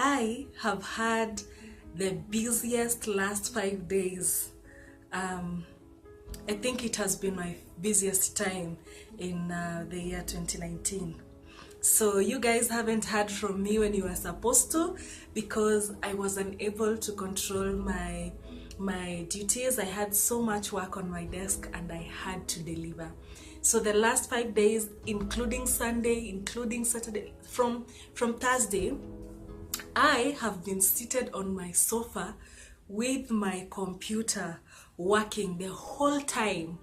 I have had the busiest last 5 days. I think it has been my busiest time in the year 2019. So you guys haven't heard from me when you were supposed to, because I was unable to control my duties. I had so much work on my desk and I had to deliver. So the last 5 days, including Sunday, including Saturday, from Thursday, I have been seated on my sofa with my computer working the whole time.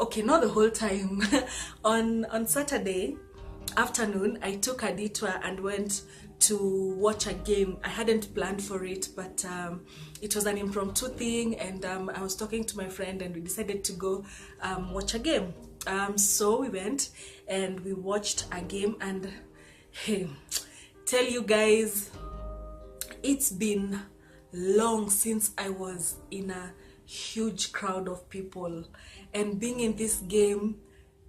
Okay, not the whole time. on Saturday afternoon, I took a detour and went to watch a game. I hadn't planned for it, but it was an impromptu thing, and I was talking to my friend and we decided to go watch a game. So we went and we watched a game, and hey, tell you guys, it's been long since I was in a huge crowd of people, and being in this game,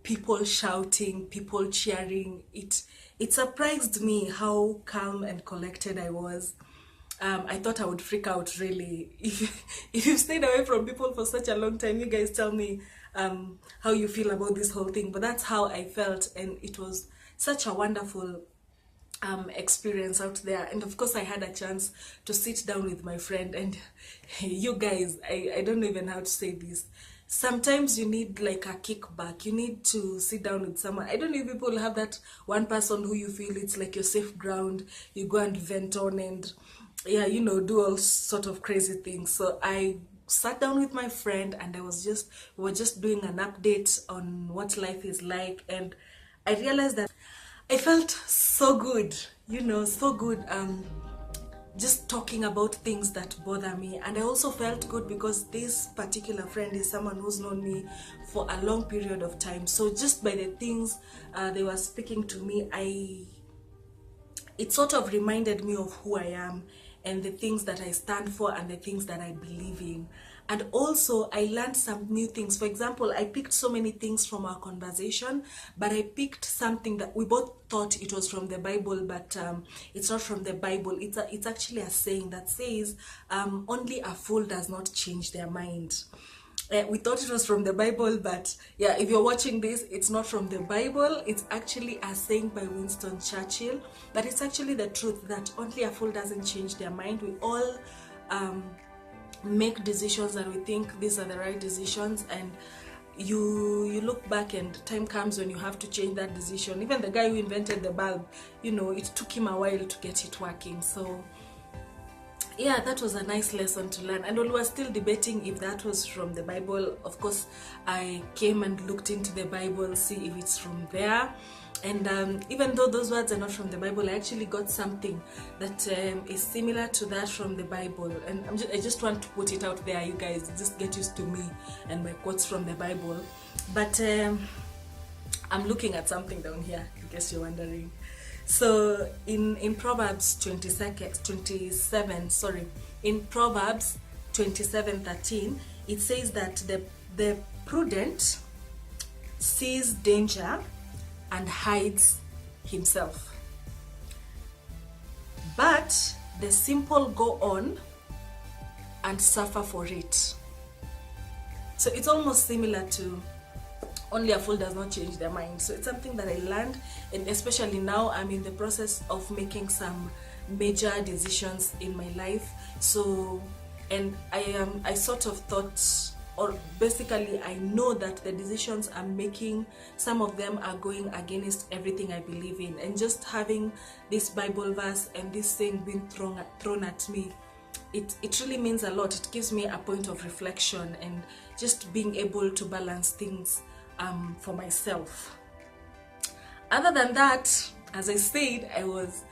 people shouting, people cheering, it surprised me how calm and collected I was. I thought I would freak out, really. If you've stayed away from people for such a long time, you guys tell me how you feel about this whole thing. But that's how I felt, and it was such a wonderful experience out there. And of course I had a chance to sit down with my friend, and you guys, I don't know even how to say this. Sometimes you need like a kickback. You need to sit down with someone. I don't know if people have that one person who you feel it's like your safe ground. You go and vent on and yeah, you know, do all sort of crazy things. So I sat down with my friend and we were just doing an update on what life is like, and I realized that I felt so good, you know, so good, just talking about things that bother me. And I also felt good because this particular friend is someone who's known me for a long period of time. So just by the things they were speaking to me, it sort of reminded me of who I am and the things that I stand for and the things that I believe in. And also I learned some new things. For example, I picked so many things from our conversation, but I picked something that we both thought it was from the Bible, but it's not from the Bible. It's actually a saying that says, only a fool does not change their mind. We thought it was from the Bible, but yeah, if you're watching this, it's not from the Bible. It's actually a saying by Winston Churchill, but it's actually the truth that only a fool doesn't change their mind. We all make decisions and we think these are the right decisions, and you look back and time comes when you have to change that decision. Even the guy who invented the bulb, you know, it took him a while to get it working. So yeah, that was a nice lesson to learn. And when we were still debating if that was from the Bible, of course I came and looked into the Bible, see if it's from there. And even though those words are not from the Bible, I actually got something that is similar to that from the Bible. And I just want to put it out there, you guys, just get used to me and my quotes from the Bible. But I'm looking at something down here, in case you're wondering. So in Proverbs 27, in Proverbs 27:13, it says that the prudent sees danger and hides himself, but the simple go on and suffer for it. So it's almost similar to only a fool does not change their mind. So it's something that I learned, and especially now I'm in the process of making some major decisions in my life. So, and I sort of thought, or basically I know that the decisions I'm making, some of them are going against everything I believe in. And just having this Bible verse and this thing being thrown at me, it really means a lot. It gives me a point of reflection and just being able to balance things for myself. Other than that, as I said, I was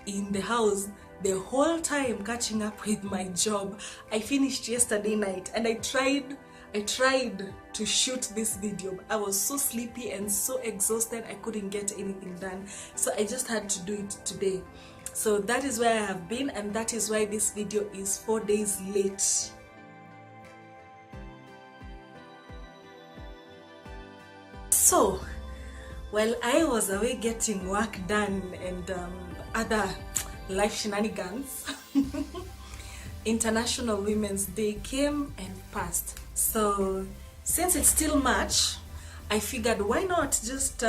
in the house the whole time catching up with my job. I finished yesterday night and I tried to shoot this video. I was so sleepy and so exhausted, I couldn't get anything done. So I just had to do it today. So that is where I have been, and that is why this video is 4 days late. So, while I was away getting work done and other life shenanigans. International Women's Day came and passed. So since it's still March, I figured why not just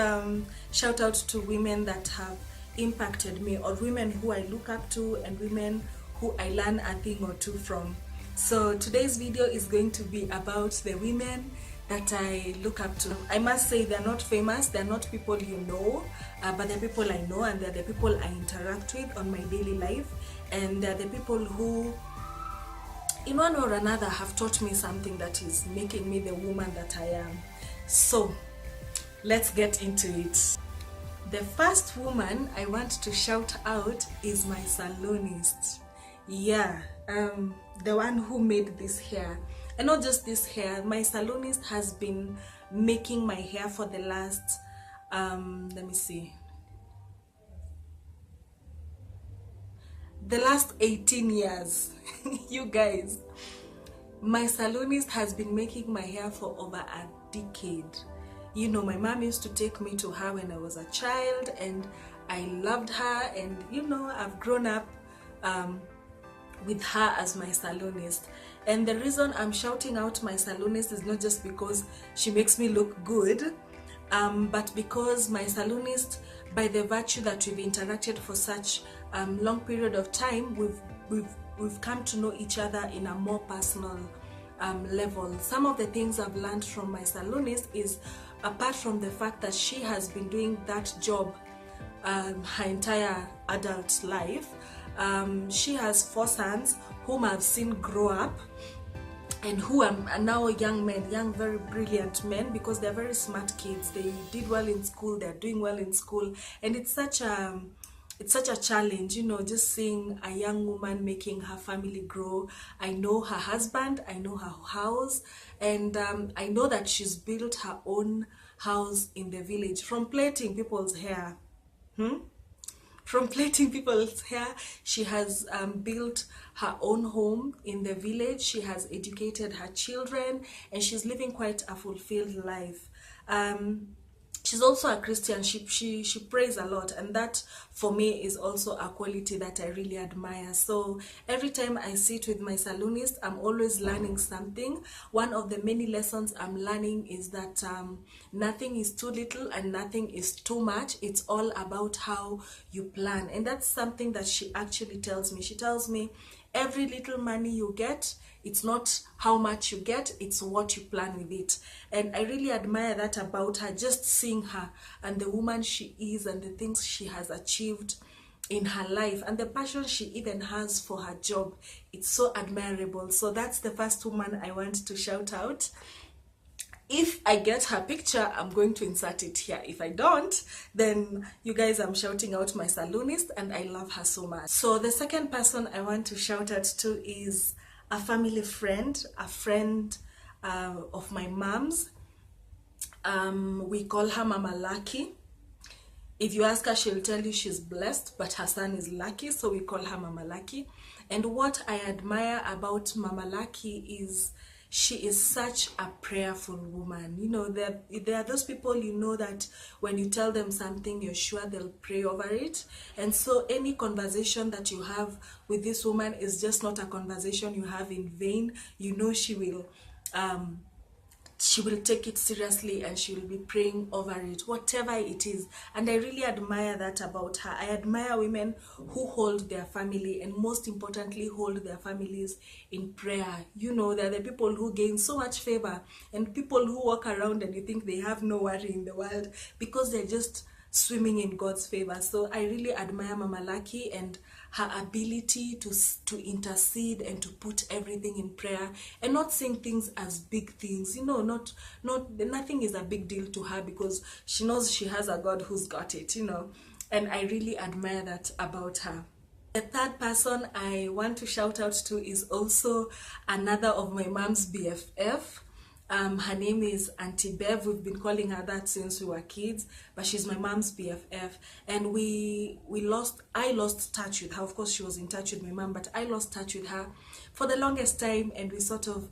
shout out to women that have impacted me, or women who I look up to, and women who I learn a thing or two from. So today's video is going to be about the women that I look up to. I must say they're not famous, they're not people you know, but they're people I know, and they're the people I interact with on my daily life, and they're the people who in one or another have taught me something that is making me the woman that I am. So let's get into it. The first woman I want to shout out is my salonist. Yeah, the one who made this hair. And not just this hair, my salonist has been making my hair for the last, the last 18 years. You guys, my salonist has been making my hair for over a decade. You know, my mom used to take me to her when I was a child, and I loved her, and you know, I've grown up with her as my salonist. And the reason I'm shouting out my salonist is not just because she makes me look good, but because my salonist, by the virtue that we've interacted for such long period of time, we've come to know each other in a more personal level. Some of the things I've learned from my salonist is, apart from the fact that she has been doing that job her entire adult life, she has 4 sons whom I've seen grow up, and who are now young men, young, very brilliant men, because they're very smart kids. They did well in school, they're doing well in school, and it's such a challenge, you know, just seeing a young woman making her family grow. I know her husband, I know her house, and I know that she's built her own house in the village from plaiting people's hair. From plaiting people's hair, she has built her own home in the village. She has educated her children, and she's living quite a fulfilled life. She's also a Christian. She prays a lot, and that for me is also a quality that I really admire. So every time I sit with my salonist, I'm always learning something. One of the many lessons I'm learning is that nothing is too little and nothing is too much. It's all about how you plan, and that's something that she actually tells me. She tells me, every little money you get, it's not how much you get, it's what you plan with it. And I really admire that about her, just seeing her and the woman she is and the things she has achieved in her life and the passion she even has for her job. It's so admirable. So that's the first woman I want to shout out. If I get her picture, I'm going to insert it here. If I don't, then you guys, I'm shouting out my salonist, and I love her so much. So the second person I want to shout out to is a family friend, a friend of my mom's. We call her Mama Lucky. If you ask her, she'll tell you she's blessed, but her son is lucky, so we call her Mama Lucky. And what I admire about Mama Lucky is she is such a prayerful woman. You know, there are those people, you know, that when you tell them something, you're sure they'll pray over it. And so any conversation that you have with this woman is just not a conversation you have in vain. You know, she will take it seriously, and she will be praying over it, whatever it is. And I really admire that about her. I admire women who hold their family, and most importantly, hold their families in prayer. You know, they're the people who gain so much favor, and people who walk around and you think they have no worry in the world because they're just swimming in God's favor. So I really admire Mama Lucky and her ability to intercede and to put everything in prayer, and not seeing things as big things. You know, nothing is a big deal to her because she knows she has a God who's got it, you know. And I really admire that about her. The third person I want to shout out to is also another of my mom's BFF. Her name is Auntie Bev. We've been calling her that since we were kids, but she's my mom's BFF. And I lost touch with her. Of course, she was in touch with my mom, but I lost touch with her for the longest time, and we sort of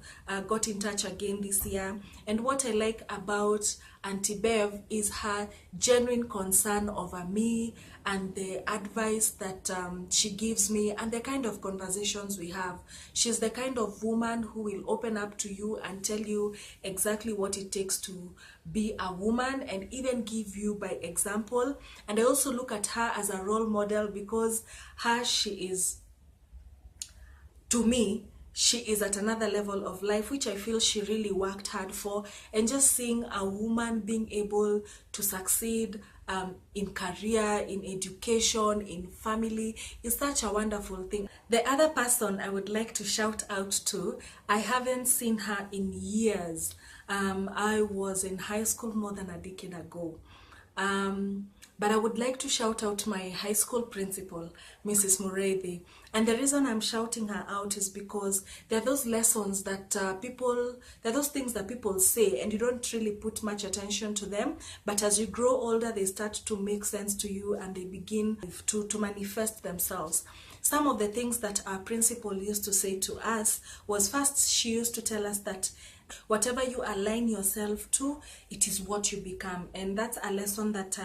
got in touch again this year. And what I like about Auntie Bev is her genuine concern over me and the advice that she gives me and the kind of conversations we have. She's the kind of woman who will open up to you and tell you exactly what it takes to be a woman, and even give you by example. And I also look at her as a role model, because she is, to me, she is at another level of life, which I feel she really worked hard for. And just seeing a woman being able to succeed in career, in education, in family, is such a wonderful thing. The other person I would like to shout out to, I haven't seen her in years. I was in high school more than a decade ago. But I would like to shout out my high school principal, Mrs. Mureithi. And the reason I'm shouting her out is because there are those lessons that there are those things that people say and you don't really put much attention to them. But as you grow older, they start to make sense to you and they begin to manifest themselves. Some of the things that our principal used to say to us was, first, she used to tell us that whatever you align yourself to, it is what you become. And that's a lesson that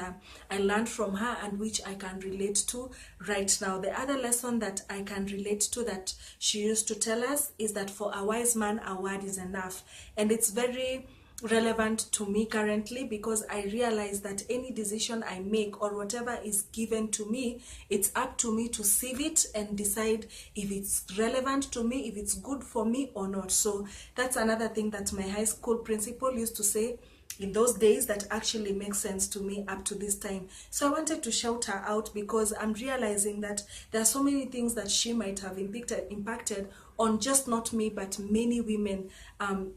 I learned from her and which I can relate to right now. The other lesson that I can relate to that she used to tell us is that for a wise man, a word is enough. And it's very relevant to me currently, because I realize that any decision I make or whatever is given to me, it's up to me to sieve it and decide if it's relevant to me, if it's good for me or not. So that's another thing that my high school principal used to say in those days that actually makes sense to me up to this time. So I wanted to shout her out, because I'm realizing that there are so many things that she might have impacted on just not me, but many women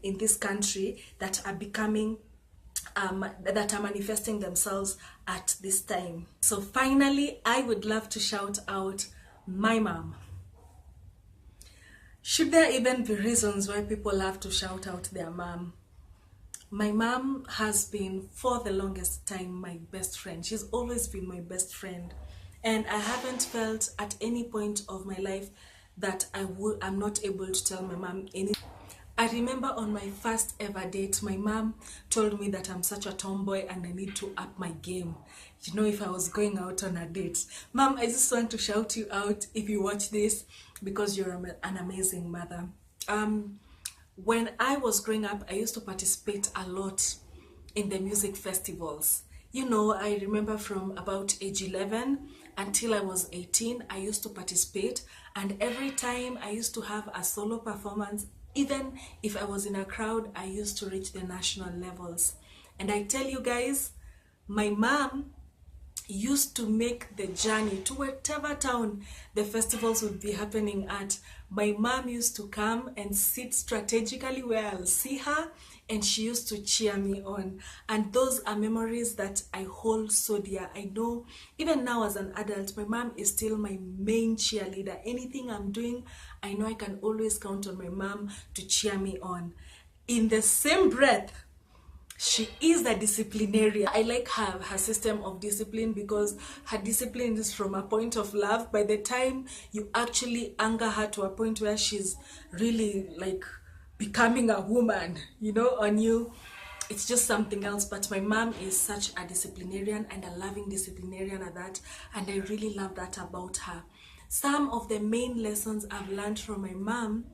in this country that are becoming, that are manifesting themselves at this time. So finally, I would love to shout out my mom. Should there even be reasons why people have to shout out their mom? My mom has been, for the longest time, my best friend. She's always been my best friend. And I haven't felt at any point of my life that I'm not able to tell my mom anything. I remember on my first ever date, my mom told me that I'm such a tomboy and I need to up my game, you know, if I was going out on a date. Mom, I just want to shout you out if you watch this, because you're an amazing mother. When I was growing up, I used to participate a lot in the music festivals. You know, I remember from about age 11 until I was 18, I used to participate. And every time I used to have a solo performance, even if I was in a crowd, I used to reach the national levels. And I tell you guys, my mom used to make the journey to whatever town the festivals would be happening at. My mom used to come and sit strategically where I'll see her, and she used to cheer me on. And those are memories that I hold so dear. I know even now as an adult, my mom is still my main cheerleader. Anything I'm doing, I know I can always count on my mom to cheer me on. In the same breath, she is the disciplinarian. I like her system of discipline, because her discipline is from a point of love. By the time you actually anger her to a point where she's really like becoming a woman, you know, on you, it's just something else. But my mom is such a disciplinarian, and a loving disciplinarian at that, and I really love that about her. Some of the main lessons I've learned from my mom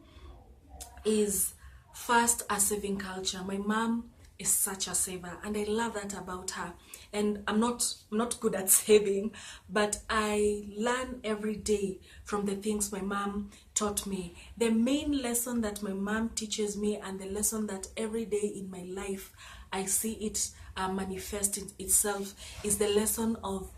is, first, a saving culture. My mom is such a saver, and I love that about her. And I'm not good at saving, but I learn every day from the things my mom taught me. The main lesson that my mom teaches me, and the lesson that every day in my life I see it manifest itself, is the lesson of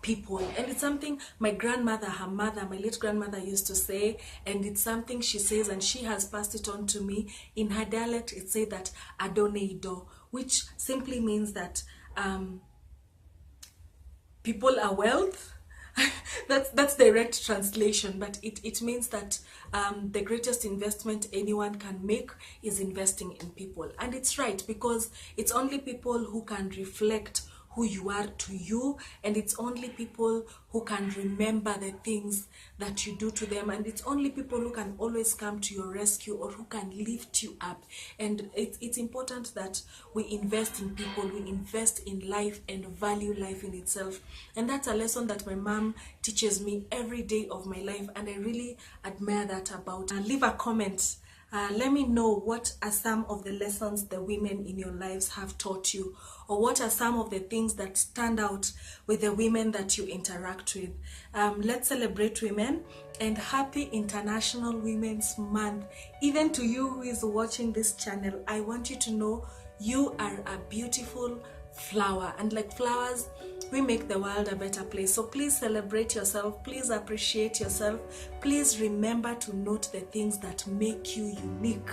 people. And it's something my grandmother, her mother, my late grandmother, used to say, and it's something she says, and she has passed it on to me. In her dialect, it says that adoneido, which simply means that people are wealth. that's direct translation, but it means that the greatest investment anyone can make is investing in people. And it's right, because it's only people who can reflect who you are to you, and it's only people who can remember the things that you do to them, and it's only people who can always come to your rescue or who can lift you up. And it's important that we invest in people, we invest in life and value life in itself. And that's a lesson that my mom teaches me every day of my life, and I really admire that about her. Leave a comment. Let me know what are some of the lessons the women in your lives have taught you, or what are some of the things that stand out with the women that you interact with. Let's celebrate women, and happy International Women's Month. Even to you who is watching this channel, I want you to know you are a beautiful flower, and like flowers, we make the world a better place. So please celebrate yourself, please appreciate yourself, please remember to note the things that make you unique